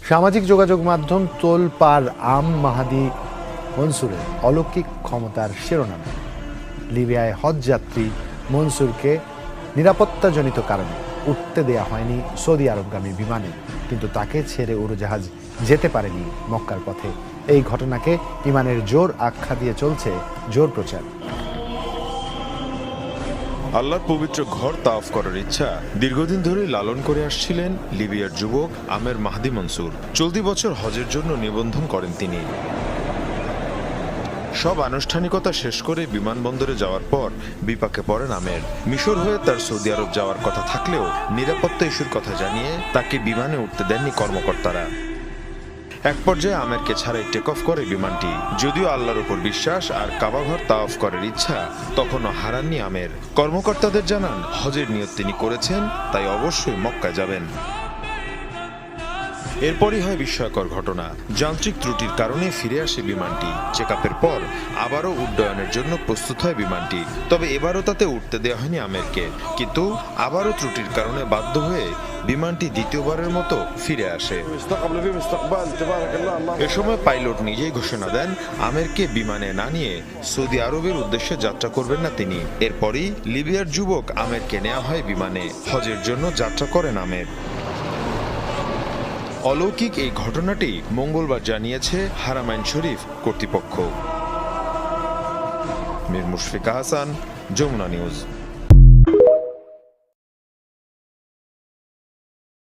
সামাজিক যোগাযোগ মাধ্যম তোলপাড় আম মাহাদি মনসুরের অলৌকিক ক্ষমতার শিরোনামে। লিবিয়ায় হজযাত্রী মনসুরকে নিরাপত্তাজনিত কারণে উঠতে দেয়া হয়নি সৌদি আরবগামী বিমানে, কিন্তু তাকে ছেড়ে উড়োজাহাজ যেতে পারেনি মক্কার পথে। এই ঘটনাকে ইমানের জোর আখ্যা দিয়ে চলছে জোর প্রচার। আল্লাহর পবিত্র ঘর তাওয়াফ করার ইচ্ছা দীর্ঘদিন ধরে লালন করে আসছিলেন লিবিয়ার যুবক আমের মাহদি মনসুর। চলতি বছর হজের জন্য নিবন্ধন করেন তিনি। সব আনুষ্ঠানিকতা শেষ করে বিমানবন্দরে যাওয়ার পর বিপাকে পড়েন আমের। মিশর হয়ে তার সৌদি আরব যাওয়ার কথা থাকলেও নিরাপত্তা ইস্যুর কথা জানিয়ে তাকে বিমানে উঠতে দেননি কর্মকর্তারা। এক পর্যায়ে আমেরকে ছাড়াই টেক অফ করে বিমানটি। যদিও আল্লাহর উপর বিশ্বাস আর কাবাঘর তাওয়াফ করার ইচ্ছা তখনও হারাননি আমের। কর্মকর্তাদের জানান হজের নিয়ত তিনি করেছেন, তাই অবশ্যই মক্কায় যাবেন। এরপরই হয় বিস্ময়কর ঘটনা। যান্ত্রিক ত্রুটির কারণে ফিরে আসে বিমানটি। চেকআপের পর আবারও উড্ডয়নের জন্য প্রস্তুত হয় বিমানটি। তবে এবারও তাতে উঠতে দেওয়া হয়নি আমেরকে, কিন্তু আবারও ত্রুটির কারণে বাধ্য হয়ে বিমানটি দ্বিতীয়বারের মতো ফিরে আসে। এ সময় পাইলট নিজেই ঘোষণা দেন আমেরকে বিমানে না নিয়ে সৌদি আরবের উদ্দেশ্যে যাত্রা করবেন না তিনি। এরপরই লিবিয়ার যুবক আমেরকে নেওয়া হয় বিমানে। হজের জন্য যাত্রা করেন আমের। অলৌকিক এই ঘটনাটি মঙ্গলবার জানিয়েছে হারামাইন শরীফ কর্তৃপক্ষ। মীর মুশফিকা হাসান, যমুনা নিউজ।